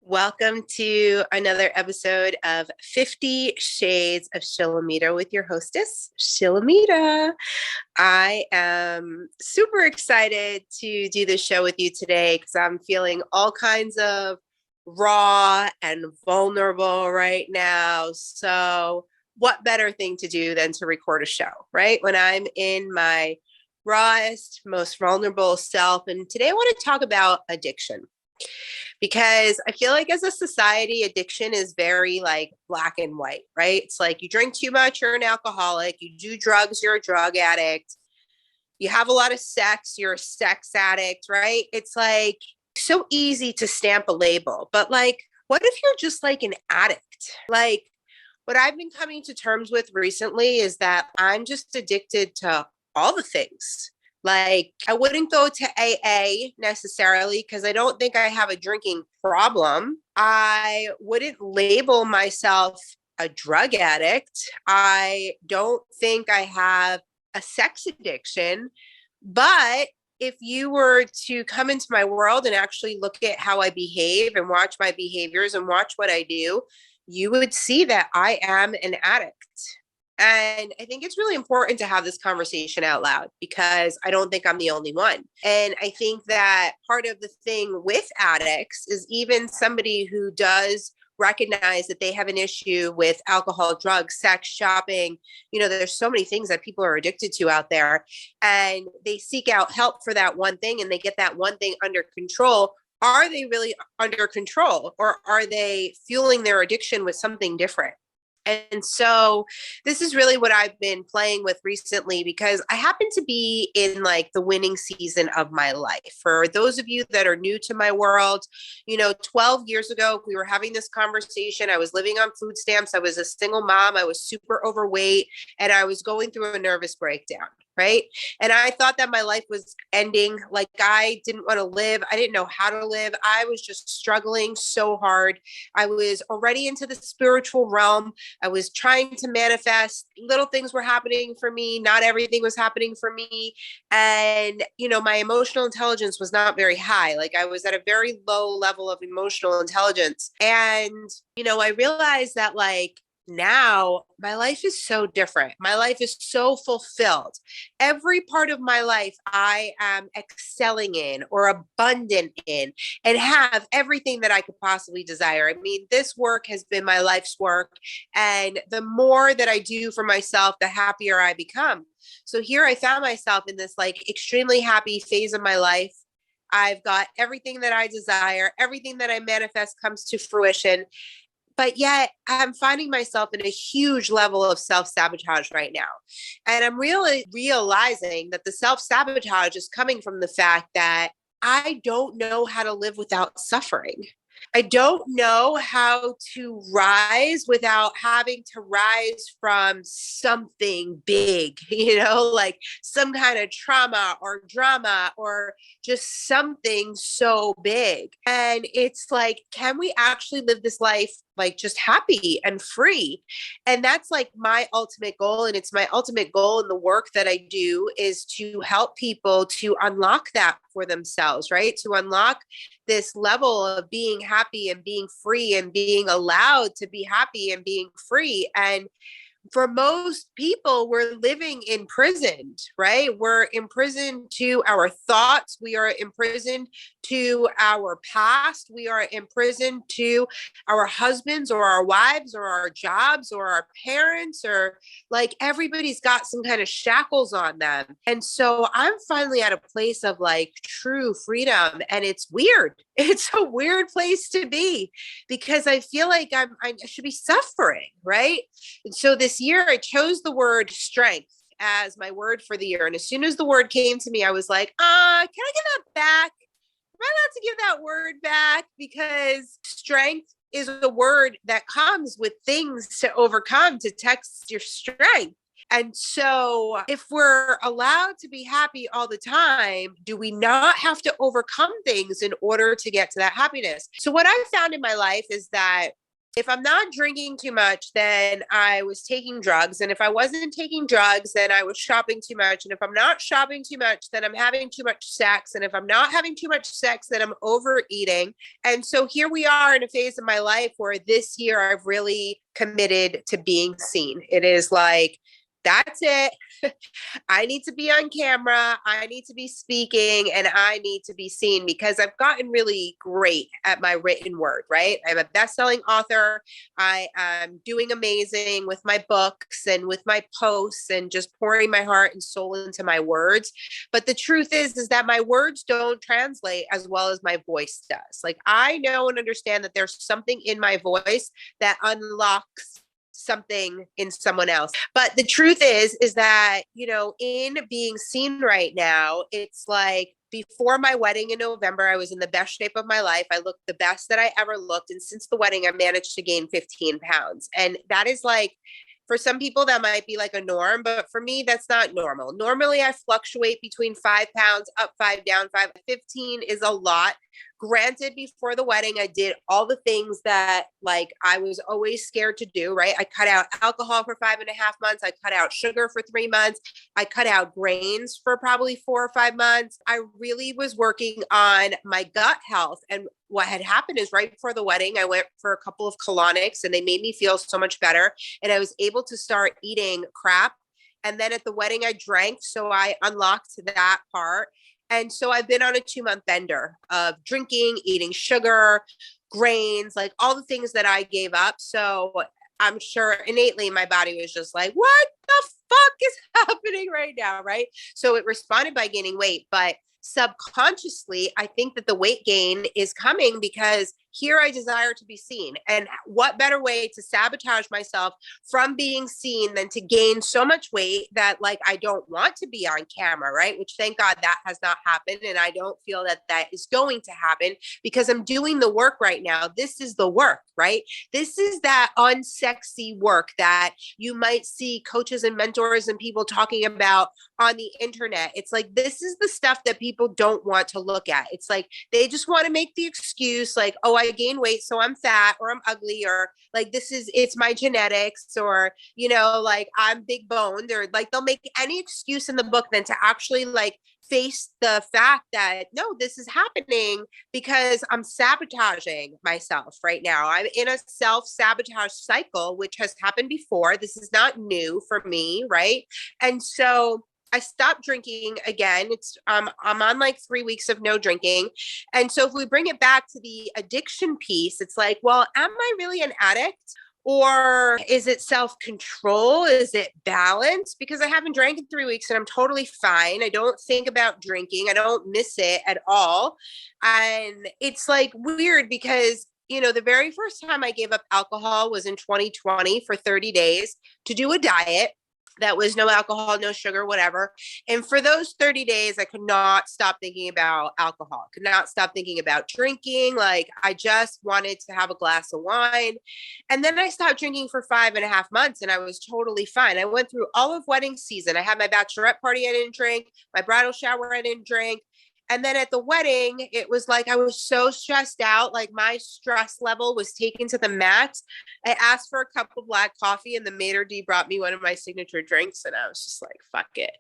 Welcome to another episode of 50 Shades of Shilamida with your hostess, Shilamida. I am super excited to do this show with you today because I'm feeling all kinds of raw and vulnerable right now. So, what better thing to do than to record a show, right? When I'm in my rawest, most vulnerable self. And today I want to talk about addiction because I feel like as a society, addiction is very like black and white, right? It's like you drink too much, you're an alcoholic. You do drugs, you're a drug addict. You have a lot of sex, you're a sex addict, right? It's like so easy to stamp a label. But like, what if you're just like an addict? Like, what I've been coming to terms with recently is that I'm just addicted to all the things. Like, I wouldn't go to AA necessarily because I don't think I have a drinking problem. I wouldn't label myself a drug addict. I don't think I have a sex addiction. But if you were to come into my world and actually look at how I behave and watch my behaviors and watch what I do, you would see that I am an addict. And I think it's really important to have this conversation out loud because I don't think I'm the only one. And I think that part of the thing with addicts is even somebody who does recognize that they have an issue with alcohol, drugs, sex, shopping. You know, there's so many things that people are addicted to out there, and they seek out help for that one thing and they get that one thing under control. Are they really under control, or are they fueling their addiction with something different? And so this is really what I've been playing with recently because I happen to be in like the winning season of my life. For those of you that are new to my world, 12 years ago, we were having this conversation. I was living on food stamps. I was a single mom. I was super overweight and I was going through a nervous breakdown. Right. And I thought that my life was ending. Like I didn't want to live. I didn't know how to live. I was just struggling so hard. I was already into the spiritual realm. I was trying to manifest. Little things were happening for me. Not everything was happening for me. And, my emotional intelligence was not very high. Like I was at a very low level of emotional intelligence. And, I realized that like, now my life is so different. My life is so fulfilled. Every part of my life I am excelling in or abundant in and have everything that I could possibly desire. I mean, this work has been my life's work. And the more that I do for myself, the happier I become. So here I found myself in this like extremely happy phase of my life. I've got everything that I desire, everything that I manifest comes to fruition. But yet I'm finding myself in a huge level of self-sabotage right now. And I'm really realizing that the self-sabotage is coming from the fact that I don't know how to live without suffering. I don't know how to rise without having to rise from something big, like some kind of trauma or drama or just something so big. And it's like, can we actually live this life like just happy and free? And that's like my ultimate goal. And it's my ultimate goal in the work that I do is to help people to unlock that for themselves, right? To unlock this level of being happy and being free and being allowed to be happy and being free. And for most people, we're living imprisoned, right? We're imprisoned to our thoughts. We are imprisoned to our past. We are imprisoned to our husbands or our wives or our jobs or our parents, or like everybody's got some kind of shackles on them. And so I'm finally at a place of like true freedom. And it's weird. It's a weird place to be because I feel like I should be suffering, right? And so this year I chose the word strength as my word for the year. And as soon as the word came to me, I was like, can I get that back? Am I allowed to give that word back? Because strength is a word that comes with things to overcome, to test your strength. And so if we're allowed to be happy all the time, do we not have to overcome things in order to get to that happiness? So what I've found in my life is that if I'm not drinking too much, then I was taking drugs. And if I wasn't taking drugs, then I was shopping too much. And if I'm not shopping too much, then I'm having too much sex. And if I'm not having too much sex, then I'm overeating. And so here we are in a phase of my life where this year I've really committed to being seen. It is like, that's it. I need to be on camera. I need to be speaking, and I need to be seen because I've gotten really great at my written word, right? I'm a best-selling author. I am doing amazing with my books and with my posts and just pouring my heart and soul into my words. But the truth is that my words don't translate as well as my voice does. Like, I know and understand that there's something in my voice that unlocks something in someone else. But the truth is that, in being seen right now, it's like before my wedding in November, I was in the best shape of my life. I looked the best that I ever looked. And since the wedding, I managed to gain 15 pounds. And that is like, for some people, that might be like a norm, but for me, that's not normal. Normally, I fluctuate between 5 pounds, up 5, down 5. 15 is a lot. Granted, before the wedding, I did all the things that like I was always scared to do, right? I cut out alcohol for 5.5 months. I cut out sugar for 3 months. I cut out grains for probably 4 or 5 months. I really was working on my gut health. And what had happened is right before the wedding, I went for a couple of colonics and they made me feel so much better. And I was able to start eating crap. And then at the wedding, I drank. So I unlocked that part. And so I've been on a 2-month bender of drinking, eating sugar, grains, like all the things that I gave up. So I'm sure innately my body was just like, what the fuck is happening right now? Right. So it responded by gaining weight. But subconsciously, I think that the weight gain is coming because here I desire to be seen. And what better way to sabotage myself from being seen than to gain so much weight that like I don't want to be on camera, right? Which thank God that has not happened. And I don't feel that that is going to happen because I'm doing the work right now. This is the work, right? This is that unsexy work that you might see coaches and mentors and people talking about on the internet. It's like, this is the stuff that people don't want to look at. It's like, they just want to make the excuse like, oh, I gain weight, so I'm fat or I'm ugly, or like, it's my genetics, or, like I'm big boned, or like they'll make any excuse in the book than to actually like face the fact that no, this is happening because I'm sabotaging myself right now. I'm in a self-sabotage cycle, which has happened before. This is not new for me, right? And so I stopped drinking again. I'm on like 3 weeks of no drinking. And so if we bring it back to the addiction piece, it's like, well, am I really an addict? Or is it self-control? Is it balance? Because I haven't drank in 3 weeks and I'm totally fine. I don't think about drinking. I don't miss it at all. And it's like weird because the very first time I gave up alcohol was in 2020 for 30 days to do a diet. That was no alcohol, no sugar, whatever. And for those 30 days, I could not stop thinking about alcohol, could not stop thinking about drinking. Like I just wanted to have a glass of wine. And then I stopped drinking for 5.5 months and I was totally fine. I went through all of wedding season. I had my bachelorette party, I didn't drink. My bridal shower, I didn't drink. And then at the wedding, it was like I was so stressed out. Like my stress level was taken to the max. I asked for a cup of black coffee and the maitre d' brought me one of my signature drinks. And I was just like, fuck it.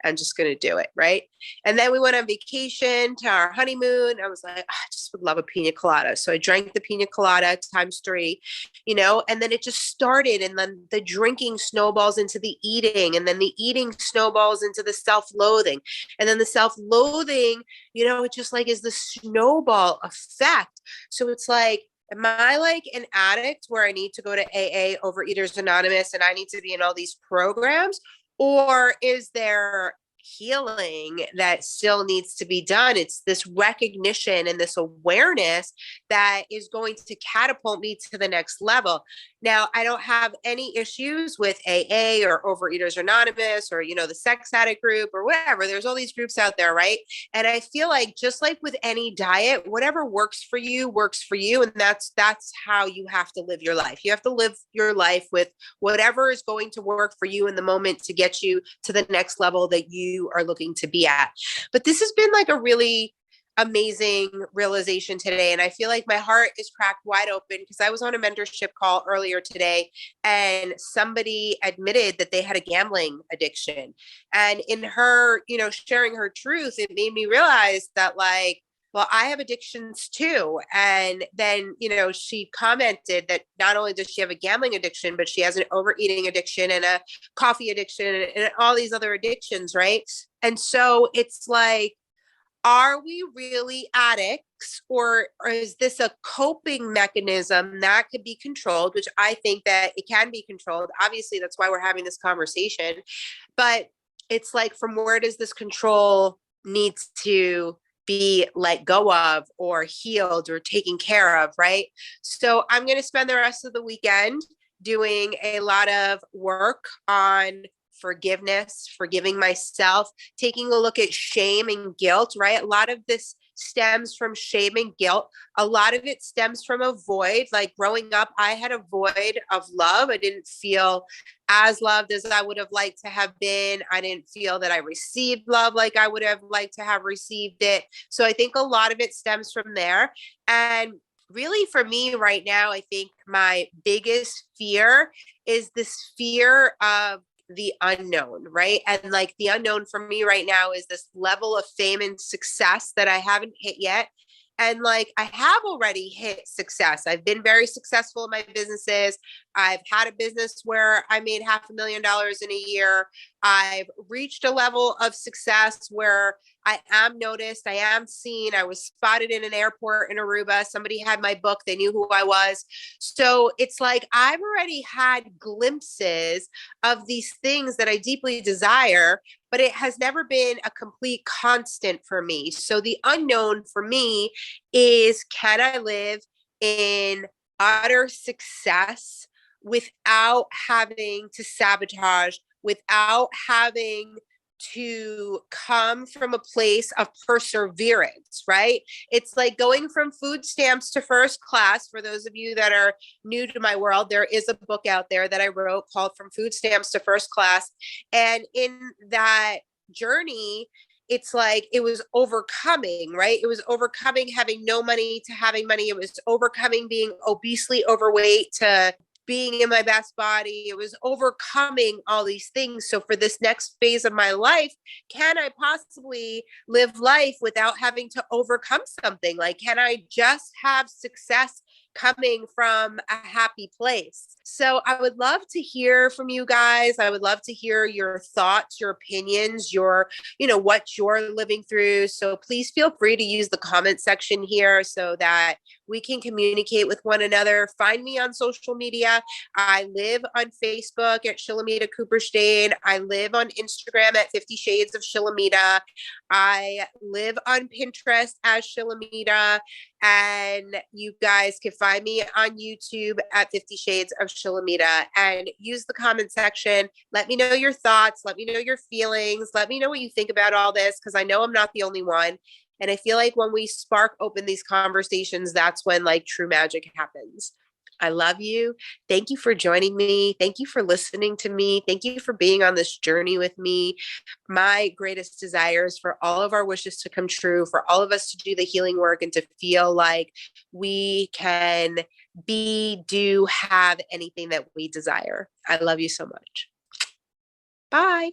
I'm just going to do it. Right. And then we went on vacation to our honeymoon. I was like, I just would love a pina colada. So I drank the pina colada times 3, and then it just started. And then the drinking snowballs into the eating. And then the eating snowballs into the self-loathing. And then the self-loathing, it just like is the snowball effect. So it's like, am I like an addict where I need to go to AA, Overeaters Anonymous, and I need to be in all these programs? Or is there healing that still needs to be done? It's this recognition and this awareness that is going to catapult me to the next level. Now, I don't have any issues with AA or Overeaters Anonymous or, the sex addict group or whatever. There's all these groups out there, right? And I feel like just like with any diet, whatever works for you. And that's how you have to live your life. You have to live your life with whatever is going to work for you in the moment to get you to the next level that you are looking to be at. But this has been like a really amazing realization today. And I feel like my heart is cracked wide open because I was on a mentorship call earlier today and somebody admitted that they had a gambling addiction. And in her, sharing her truth, it made me realize that, like, well, I have addictions too. And then, she commented that not only does she have a gambling addiction, but she has an overeating addiction and a coffee addiction and all these other addictions, right? And so it's like, are we really addicts, or is this a coping mechanism that could be controlled, which I think that it can be controlled. Obviously, that's why we're having this conversation. But it's like, from where does this control needs to be let go of or healed or taken care of, right? So I'm going to spend the rest of the weekend doing a lot of work on forgiveness, forgiving myself, taking a look at shame and guilt, right? A lot of this stems from shame and guilt. A lot of it stems from a void. Like growing up, I had a void of love. I didn't feel as loved as I would have liked to have been. I didn't feel that I received love like I would have liked to have received it. So I think a lot of it stems from there. And really, for me right now, I think my biggest fear is this fear of the unknown, right? And like the unknown for me right now is this level of fame and success that I haven't hit yet. And like, I have already hit success. I've been very successful in my businesses. I've had a business where I made $500,000 in a year. I've reached a level of success where I am noticed. I am seen. I was spotted in an airport in Aruba. Somebody had my book. They knew who I was. So it's like, I've already had glimpses of these things that I deeply desire, but it has never been a complete constant for me. So the unknown for me is, can I live in utter success without having to sabotage, without having to come from a place of perseverance, right? It's like going from food stamps to first class. For those of you that are new to my world, there is a book out there that I wrote called From Food Stamps to First Class. And in that journey, it's like, it was overcoming, right? It was overcoming having no money to having money. It was overcoming being obesely overweight to being in my best body. It was overcoming all these things. So for this next phase of my life, can I possibly live life without having to overcome something? Like, can I just have success coming from a happy place? So I would love to hear from you guys. I would love to hear your thoughts, your opinions, what you're living through. So please feel free to use the comment section here so that we can communicate with one another. Find me on social media. I live on Facebook at Shilamida Cooperstein. I live on Instagram at 50 Shades of Shilamida. I live on Pinterest as Shilamida. And you guys can find me on YouTube at 50 Shades of Shilamida, and use the comment section. Let me know your thoughts. Let me know your feelings. Let me know what you think about all this, because I know I'm not the only one. And I feel like when we spark open these conversations, that's when like true magic happens. I love you. Thank you for joining me. Thank you for listening to me. Thank you for being on this journey with me. My greatest desire is for all of our wishes to come true, for all of us to do the healing work and to feel like we can be, do, have anything that we desire. I love you so much. Bye.